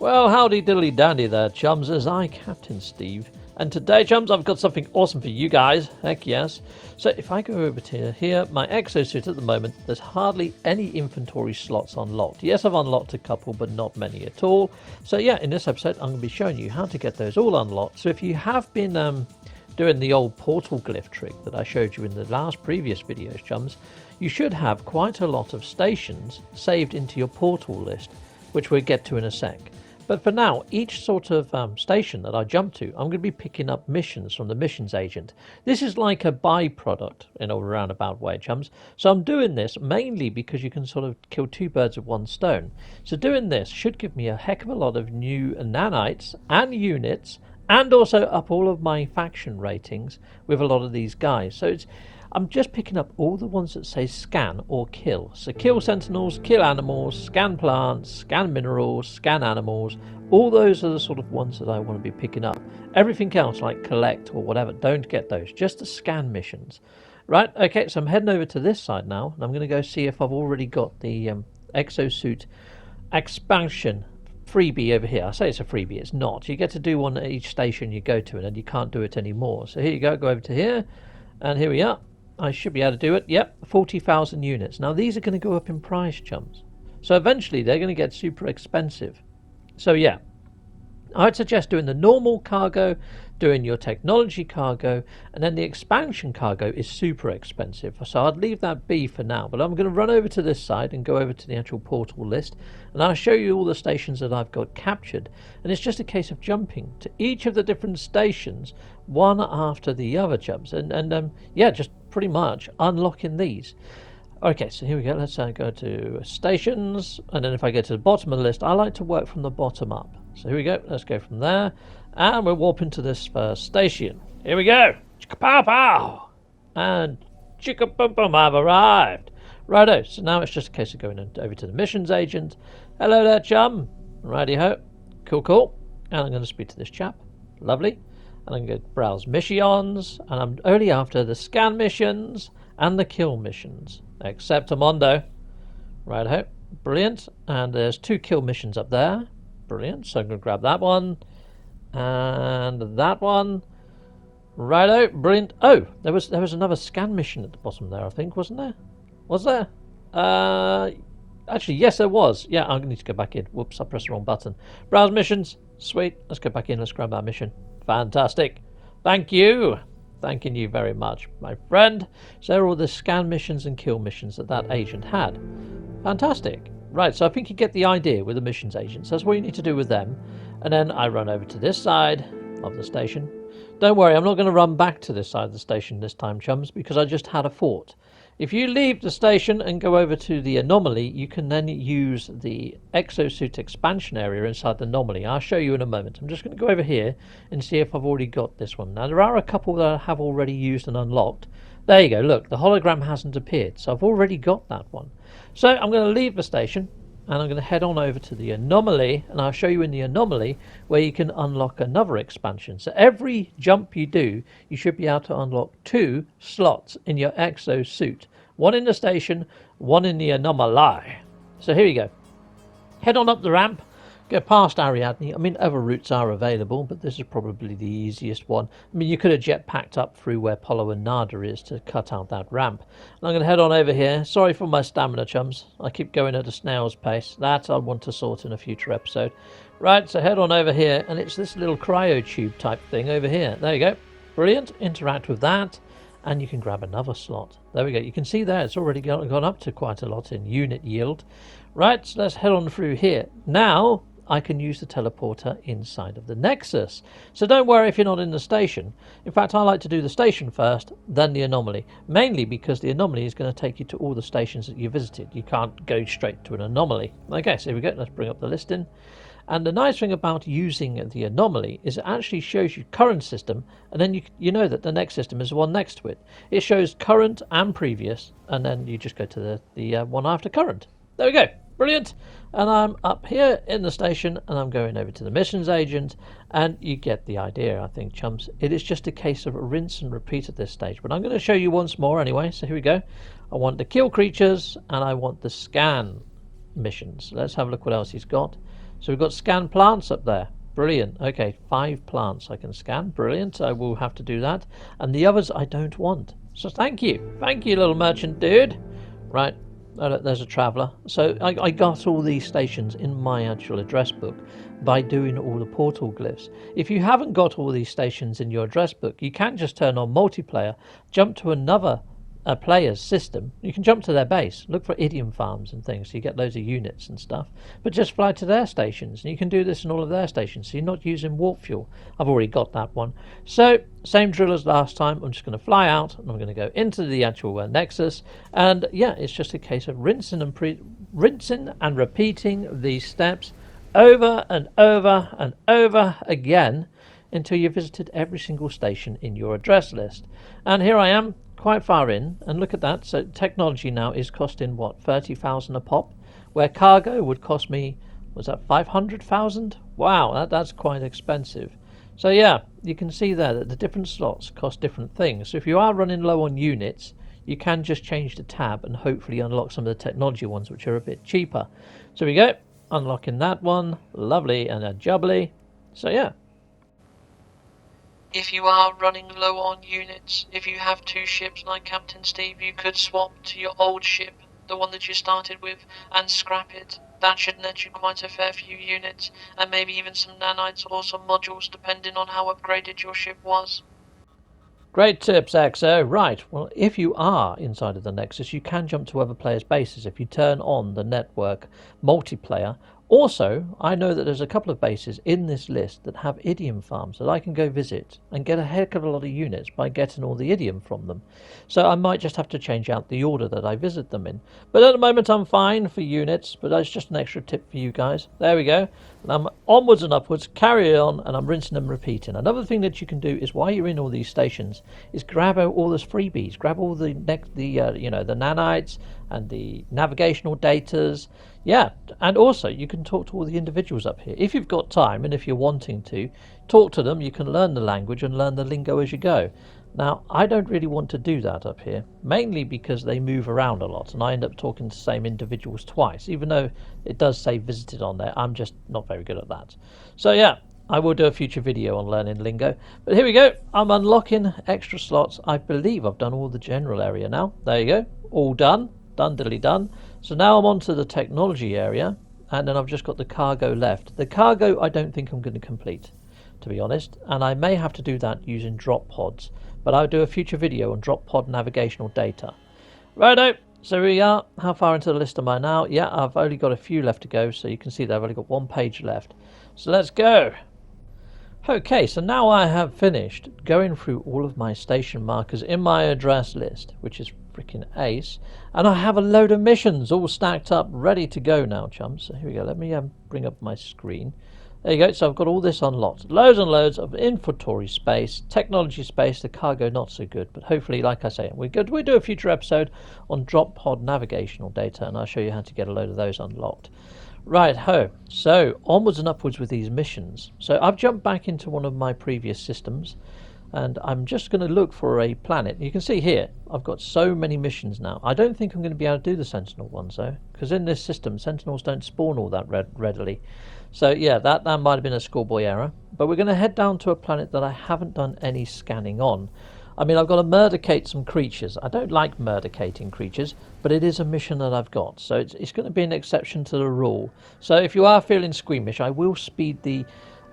Well, howdy diddly dandy there, chums, as I, Captain Steve. And today, chums, I've got something awesome for you guys. Heck yes. So if I go over to here, my exosuit at the moment, there's hardly any inventory slots unlocked. Yes, I've unlocked a couple, but not many at all. So yeah, in this episode, I'm going to be showing you how to get those all unlocked. So if you have been doing the old portal glyph trick that I showed you in the last previous videos, chums, you should have quite a lot of stations saved into your portal list, which we'll get to in a sec. But for now, each sort of station that I jump to, I'm going to be picking up missions from the missions agent. This is like a byproduct in a roundabout way, chums. So I'm doing this mainly because you can sort of kill two birds with one stone. So doing this should give me a heck of a lot of new nanites and units, and also up all of my faction ratings with a lot of these guys. So I'm just picking up all the ones that say scan or kill. So kill sentinels, kill animals, scan plants, scan minerals, scan animals. All those are the sort of ones that I want to be picking up. Everything else like collect or whatever, don't get those. Just the scan missions. Right, okay, so I'm heading over to this side now. And I'm going to go see if I've already got the exosuit expansion freebie over here. I say it's a freebie, it's not. You get to do one at each station you go to and then you can't do it anymore. So here you go over to here. And here we are. I should be able to do it. Yep, 40,000 units. Now these are going to go up in price, chums. So eventually they're going to get super expensive. So yeah, I'd suggest doing the normal cargo, doing your technology cargo, and then the expansion cargo is super expensive. So I'd leave that be for now. But I'm going to run over to this side and go over to the actual portal list. And I'll show you all the stations that I've got captured. And it's just a case of jumping to each of the different stations, one after the other, chums. And yeah, just pretty much unlocking these. Okay, so here we go. Let's go to stations. And then if I get to the bottom of the list, I like to work from the bottom up. So here we go. Let's go from there. And we'll warp into this first station. Here we go. Chicka-pow pow. And chicka-bum-bum, I've arrived. Righto. So now it's just a case of going over to the missions agent. Hello there, chum. Righty-ho. Cool, cool. And I'm going to speak to this chap. Lovely. And I'm going to browse missions. And I'm only after the scan missions and the kill missions. Exceptamundo. Righto. Brilliant. And there's 2 kill missions up there. Brilliant. So I'm going to grab that one. And that one. Righto. Brilliant. Oh, there was another scan mission at the bottom there, I think, wasn't there? Was there? Actually, yes, there was. Yeah, I'm going to need to go back in. Whoops, I pressed the wrong button. Browse missions. Sweet. Let's go back in. Let's grab that mission. Fantastic. Thank you. Thanking you very much, my friend. So there are all the scan missions and kill missions that agent had. Fantastic. Right, so I think you get the idea with the missions agents. That's what you need to do with them. And then I run over to this side of the station. Don't worry, I'm not going to run back to this side of the station this time, chums, because I just had a thought. If you leave the station and go over to the anomaly, you can then use the exosuit expansion area inside the anomaly. I'll show you in a moment. I'm just going to go over here and see if I've already got this one. Now, there are a couple that I have already used and unlocked. There you go. Look, the hologram hasn't appeared, so I've already got that one. So I'm going to leave the station and I'm going to head on over to the anomaly, and I'll show you in the anomaly where you can unlock another expansion. So every jump you do, you should be able to unlock 2 slots in your exosuit. One in the station, one in the anomaly. So here you go. Head on up the ramp, go past Ariadne. I mean, other routes are available, but this is probably the easiest one. I mean, you could have jetpacked up through where Polo and Nada is to cut out that ramp. And I'm going to head on over here. Sorry for my stamina, chums. I keep going at a snail's pace. That I want to sort in a future episode. Right, so head on over here, and it's this little cryo tube type thing over here. There you go. Brilliant. Interact with that. And you can grab another slot. There we go. You can see there it's already gone up to quite a lot in unit yield. Right, so let's head on through here. Now I can use the teleporter inside of the Nexus. So don't worry if you're not in the station. In fact, I like to do the station first, then the anomaly. Mainly because the anomaly is going to take you to all the stations that you visited. You can't go straight to an anomaly. Okay, so here we go. Let's bring up the listing. And the nice thing about using the anomaly is it actually shows you current system, and then you know that the next system is the one next to it. It shows current and previous, and then you just go to the one after current. There we go. Brilliant. And I'm up here in the station, and I'm going over to the missions agent, and you get the idea, I think, chums. It is just a case of rinse and repeat at this stage, but I'm going to show you once more anyway. So here we go. I want the kill creatures, and I want the scan missions. Let's have a look what else he's got. So we've got scan plants up there. Brilliant. Okay, 5 plants I can scan. Brilliant. I will have to do that. And the others I don't want. So thank you. Thank you, little merchant dude. Right. Oh, look, there's a traveller. So I got all these stations in my actual address book by doing all the portal glyphs. If you haven't got all these stations in your address book, you can just turn on multiplayer, jump to another player's system. You can jump to their base, look for idiom farms and things, so you get loads of units and stuff, but just fly to their stations, and you can do this in all of their stations, so you're not using warp fuel. I've already got that one. So same drill as last time. I'm just going to fly out and I'm going to go into the actual Nexus, and yeah, it's just a case of rinsing and repeating these steps over and over and over again until you've visited every single station in your address list. And here I am, quite far in, and look at that. So technology now is costing what, 30,000 a pop, where cargo would cost me, was that 500,000? Wow, that's quite expensive. So yeah, you can see there that the different slots cost different things. So if you are running low on units, you can just change the tab and hopefully unlock some of the technology ones, which are a bit cheaper. So we go, unlocking that one, lovely and a jubbly. So yeah. If you are running low on units, if you have 2 ships like Captain Steve, you could swap to your old ship, the one that you started with, and scrap it. That should net you quite a fair few units, and maybe even some nanites or some modules, depending on how upgraded your ship was. Great tips, XO. Right, well, if you are inside of the Nexus, you can jump to other players' bases if you turn on the network multiplayer. Also, I know that there's a couple of bases in this list that have idiom farms that I can go visit and get a heck of a lot of units by getting all the idiom from them. So I might just have to change out the order that I visit them in. But at the moment I'm fine for units, but that's just an extra tip for you guys. There we go. And I'm onwards and upwards, carry on, and I'm rinsing and repeating. Another thing that you can do is while you're in all these stations is grab out all those freebies. Grab all the nanites and the navigational datas. Yeah, and also you can talk to all the individuals up here. If you've got time and if you're wanting to, talk to them. You can learn the language and learn the lingo as you go. Now, I don't really want to do that up here, mainly because they move around a lot and I end up talking to the same individuals twice. Even though it does say visited on there, I'm just not very good at that. So yeah, I will do a future video on learning lingo. But here we go. I'm unlocking extra slots. I believe I've done all the general area now. There you go. All done. Done diddly done. So now I'm on to the technology area, and then I've just got the cargo left. The cargo I don't think I'm going to complete, to be honest, and I may have to do that using drop pods, but I'll do a future video on drop pod navigational data. Righto, so here we are. How far into the list am I now? Yeah, I've only got a few left to go, so you can see that I've only got 1 page left. So let's go. Okay, so now I have finished going through all of my station markers in my address list, which is freaking ace, and I have a load of missions all stacked up, ready to go now, chums. So here we go. Let me bring up my screen. There you go. So I've got all this unlocked. Loads and loads of inventory space, technology space, the cargo not so good, but hopefully, like I say, we'll do a future episode on drop pod navigational data, and I'll show you how to get a load of those unlocked. Right ho, so onwards and upwards with these missions. So I've jumped back into one of my previous systems and I'm just going to look for a planet. You can see here I've got so many missions now. I don't think I'm going to be able to do the Sentinel ones though, because in this system Sentinels don't spawn all that readily. So yeah, that might have been a schoolboy error. But we're going to head down to a planet that I haven't done any scanning on. I mean, I've got to murdercate some creatures. I don't like murdercating creatures, but it is a mission that I've got. So it's going to be an exception to the rule. So if you are feeling squeamish, I will speed the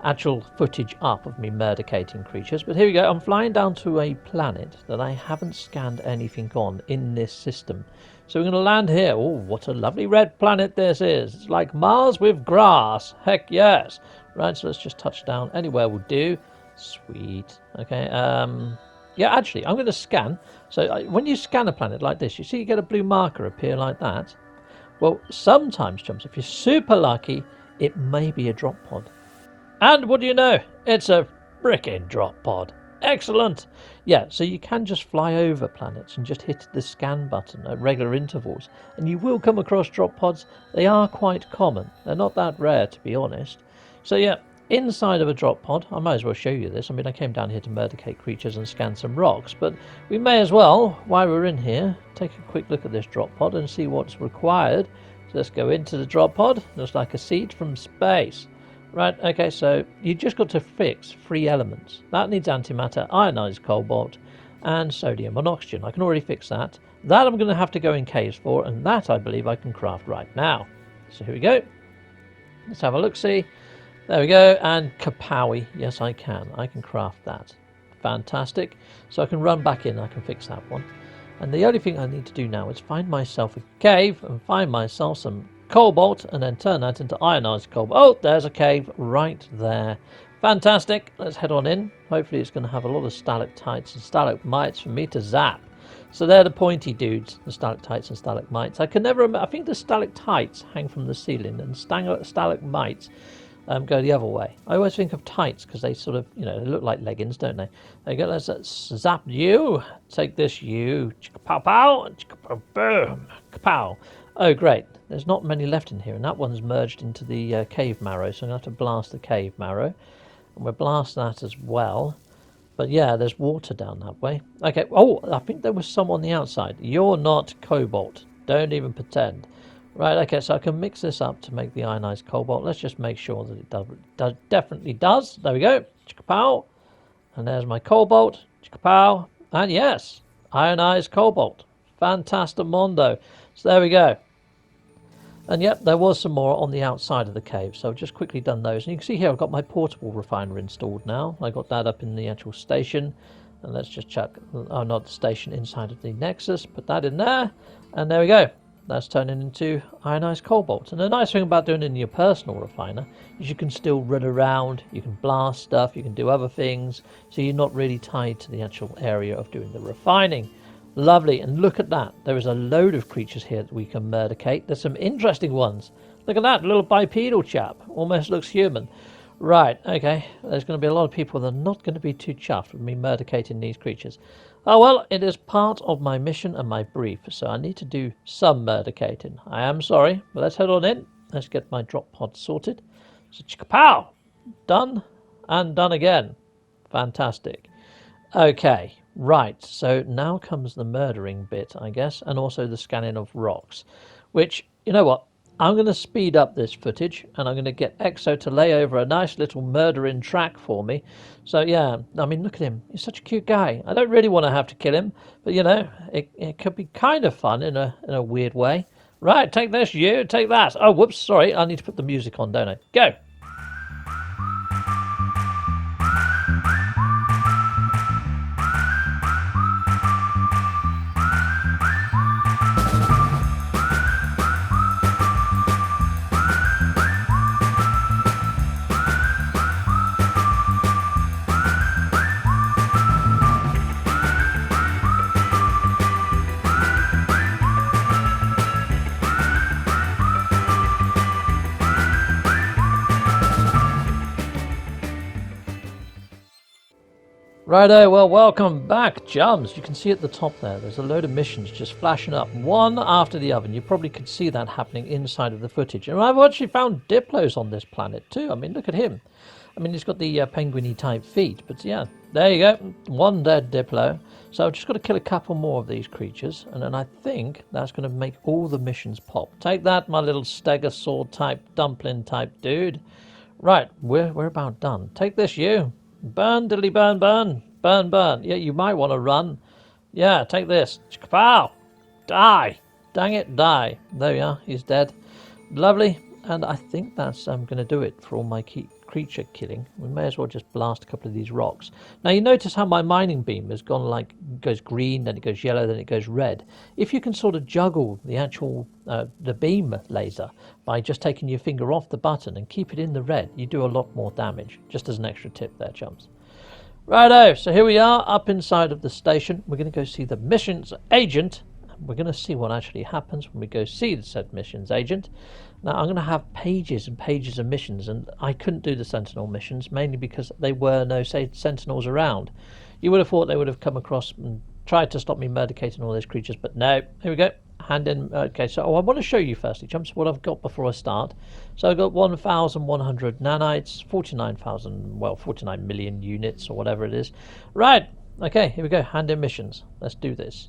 actual footage up of me murdercating creatures. But here we go. I'm flying down to a planet that I haven't scanned anything on in this system. So we're going to land here. Oh, what a lovely red planet this is. It's like Mars with grass. Heck yes. Right, so let's just touch down. Anywhere will do. Sweet. Okay, yeah, actually, I'm going to scan. So when you scan a planet like this, you see you get a blue marker appear like that. Well, sometimes, chums, if you're super lucky, it may be a drop pod. And what do you know? It's a frickin' drop pod. Excellent. Yeah, so you can just fly over planets and just hit the scan button at regular intervals. And you will come across drop pods. They are quite common. They're not that rare, to be honest. So yeah, inside of a drop pod, I might as well show you this. I mean, I came down here to murdercate creatures and scan some rocks, but we may as well, while we're in here, take a quick look at this drop pod and see what's required So let's go into the drop pod. Looks like a seed from space. Right, okay, so you just got to fix 3 elements. That needs antimatter, ionized cobalt, and sodium and oxygen. I can already fix that. That I'm going to have to go in caves for, and that I believe I can craft right now. So here we go. Let's have a look-see. There we go, and kapowie. Yes, I can. I can craft that. Fantastic. So I can run back in, I can fix that one. And the only thing I need to do now is find myself a cave and find myself some cobalt and then turn that into ionized cobalt. Oh, there's a cave right there. Fantastic. Let's head on in. Hopefully it's going to have a lot of stalactites and stalagmites for me to zap. So they're the pointy dudes, the stalactites and stalagmites. I can never remember. I think the stalactites hang from the ceiling and stalagmites go the other way. I always think of tights because they sort of, you know, they look like leggings, don't they? There you go. Let's zap you. Take this, you. Pow pow. Boom. Pow. Oh, great. There's not many left in here, and that one's merged into the cave marrow, so I'm going to have to blast the cave marrow. And we'll blast that as well. But yeah, there's water down that way. Okay. Oh, I think there was some on the outside. You're not cobalt. Don't even pretend. Right, okay, so I can mix this up to make the ionized cobalt. Let's just make sure that it definitely does. There we go. Chicka-pow. And there's my cobalt. Chicka-pow. And yes, ionized cobalt. Fantastamondo. So there we go. And yep, there was some more on the outside of the cave. So I've just quickly done those. And you can see here I've got my portable refiner installed now. I got that up in the actual station. And let's just check. Oh, not the station, inside of the Nexus. Put that in there. And there we go. That's turning into ionized cobalt. And the nice thing about doing it in your personal refiner is you can still run around, you can blast stuff, you can do other things, so you're not really tied to the actual area of doing the refining. Lovely. And look at that. There is a load of creatures here that we can murdicate. There's some interesting ones. Look at that little bipedal chap. Almost looks human. Right, okay. There's going to be a lot of people that are not going to be too chuffed with me murdicating these creatures. Oh well, it is part of my mission and my brief, so I need to do some murdicating. I am sorry, but let's head on in. Let's get my drop pod sorted. So, chicka-pow! Done, and done again. Fantastic. Okay, right, so now comes the murdering bit, I guess, and also the scanning of rocks, which, you know what? I'm going to speed up this footage and I'm going to get Exo to lay over a nice little murdering track for me. So yeah, I mean, look at him. He's such a cute guy. I don't really want to have to kill him, but you know, it could be kind of fun in a weird way. Right, take this, you, take that. Oh, whoops, sorry. I need to put the music on, don't I? Go. Righto, well, welcome back, chums. You can see at the top there's a load of missions just flashing up, one after the other. And you probably could see that happening inside of the footage. And I've actually found Diplos on this planet too. I mean, look at him. I mean, he's got the penguin-y type feet. But yeah, there you go. One dead Diplo. So I've just got to kill a couple more of these creatures. And then I think that's going to make all the missions pop. Take that, my little stegosaur type, dumpling type dude. Right, we're about done. Take this, you. Burn, diddly burn, burn. Burn, burn. Yeah, you might want to run. Yeah, take this. Pow! Die! Dang it, die. There we are. He's dead. Lovely. And I think that's going to do it for all my creature killing. We may as well just blast a couple of these rocks. Now, you notice how my mining beam has gone like, goes green, then it goes yellow, then it goes red. If you can sort of juggle the actual, the beam laser by just taking your finger off the button and keep it in the red, you do a lot more damage. Just as an extra tip there, chums. Righto, so here we are up inside of the station. We're going to go see the missions agent. We're going to see what actually happens when we go see the said missions agent. Now, I'm going to have pages and pages of missions, and I couldn't do the Sentinel missions, mainly because there were no, say, Sentinels around. You would have thought they would have come across and tried to stop me murdicating all those creatures, but no. Here we go. Hand in. Okay, so I want to show you firstly, chumps, what I've got before I start. So I've got 1,100 nanites, 49 million units, or whatever it is. Right. Okay, here we go. Hand in missions. Let's do this.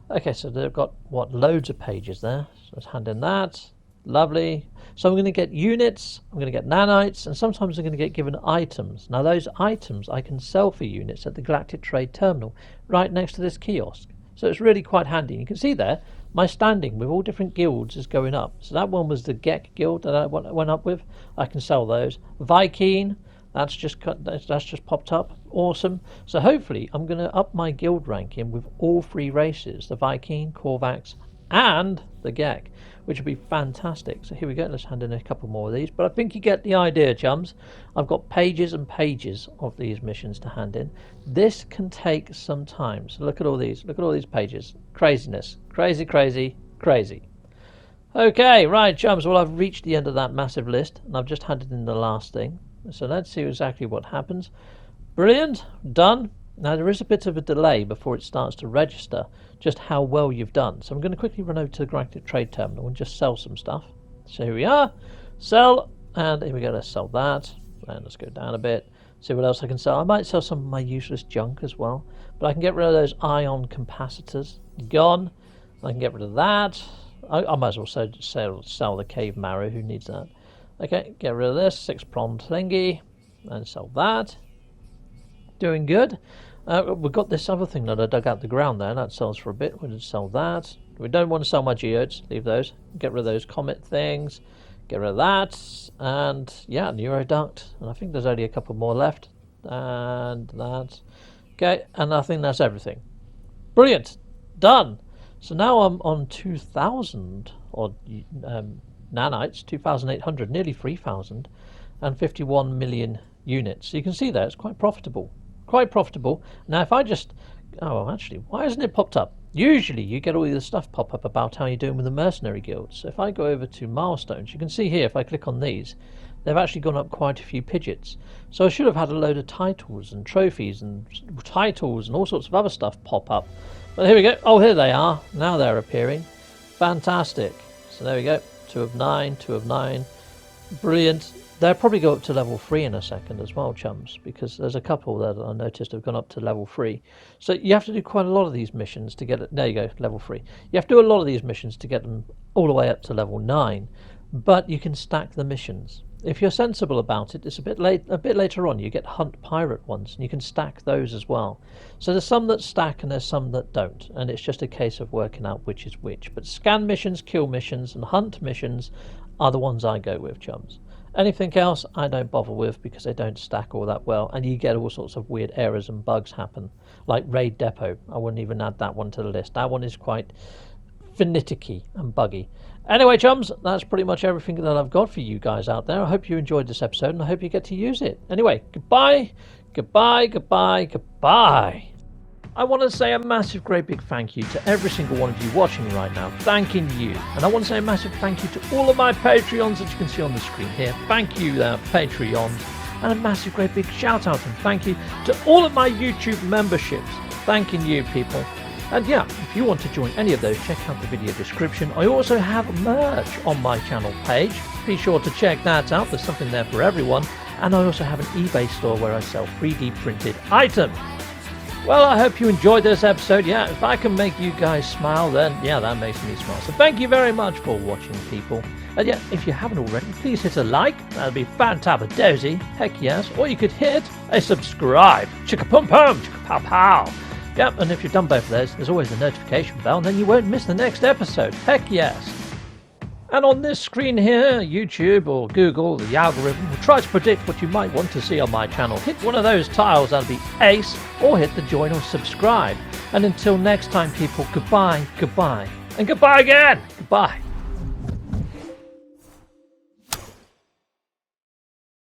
Okay, so they've got, what, loads of pages there. So let's hand in that. Lovely. So I'm going to get units, I'm going to get nanites, and sometimes I'm going to get given items. Now those items I can sell for units at the Galactic Trade Terminal right next to this kiosk. So it's really quite handy. You can see there, my standing with all different guilds is going up. So that one was the Gek guild that I went up with. I can sell those. Viking, that's just popped up. Awesome. So hopefully I'm going to up my guild ranking with all 3 races, the Viking, Korvax, and the Gek, which would be fantastic. So here we go. Let's hand in a couple more of these. But I think you get the idea, chums. I've got pages and pages of these missions to hand in. This can take some time. So look at all these. Look at all these pages. Craziness. Crazy, crazy, crazy. Okay, right, chums. Well, I've reached the end of that massive list, and I've just handed in the last thing. So let's see exactly what happens. Brilliant. Done. Now, there is a bit of a delay before it starts to register just how well you've done. So I'm going to quickly run over to the Galactic Trade Terminal and just sell some stuff. So here we are. Sell. And here we go. Let's sell that. And let's go down a bit. See what else I can sell. I might sell some of my useless junk as well. But I can get rid of those ion capacitors. Gone. I can get rid of that. I might as well sell the cave marrow. Who needs that? Okay. Get rid of this 6-pronged thingy. And sell that. Doing good. We've got this other thing that I dug out the ground there. That sells for a bit. We'll just sell that. We don't want to sell my geodes. Leave those. Get rid of those comet things. Get rid of that. And yeah, neuroduct. And I think there's only a couple more left. And that. Okay, and I think that's everything. Brilliant. Done. So now I'm on 2,000 odd nanites. 2,800. Nearly 3,000. And 51 million units. So you can see there, it's quite profitable. Quite profitable. Now if I just... Oh, actually, why hasn't it popped up? Usually you get all the stuff pop up about how you're doing with the mercenary guilds. So if I go over to milestones, you can see here, if I click on these, they've actually gone up quite a few pidgets. So I should have had a load of titles and trophies and titles and all sorts of other stuff pop up. But here we go. Oh, here they are. Now they're appearing. Fantastic. So there we go. 2 of 9, 2 of 9. Brilliant. They'll probably go up to level 3 in a second as well, chums, because there's a couple that I noticed have gone up to level 3. So you have to do quite a lot of these missions to get it. There you go, level 3. You have to do a lot of these missions to get them all the way up to level 9, but you can stack the missions. If you're sensible about it, it's a bit later on. You get hunt pirate ones, and you can stack those as well. So there's some that stack and there's some that don't, and it's just a case of working out which is which. But scan missions, kill missions, and hunt missions are the ones I go with, chums. Anything else I don't bother with because they don't stack all that well, and you get all sorts of weird errors and bugs happen. Like Raid Depot, I wouldn't even add that one to the list. That one is quite finicky and buggy. Anyway, chums, that's pretty much everything that I've got for you guys out there. I hope you enjoyed this episode and I hope you get to use it. Anyway, goodbye, goodbye, goodbye, goodbye. I want to say a massive great big thank you to every single one of you watching right now, thanking you. And I want to say a massive thank you to all of my Patreons that you can see on the screen here. Thank you, Patreons. And a massive great big shout out and thank you to all of my YouTube memberships. Thanking you, people. And yeah, if you want to join any of those, check out the video description. I also have merch on my channel page. Be sure to check that out. There's something there for everyone. And I also have an eBay store where I sell 3D printed items. Well, I hope you enjoyed this episode. Yeah, if I can make you guys smile, then yeah, that makes me smile. So thank you very much for watching, people. And yeah, if you haven't already, please hit a like. That'd be fantabba-dozy. Heck yes. Or you could hit a subscribe. Chicka-pum-pum, chicka-pow-pow. Yep, and if you've done both of those, there's always the notification bell, and then you won't miss the next episode. Heck yes. And on this screen here, YouTube or Google, the algorithm will try to predict what you might want to see on my channel. Hit one of those tiles, that'll be ace, or hit the join or subscribe. And until next time, people, goodbye, goodbye, and goodbye again. Goodbye.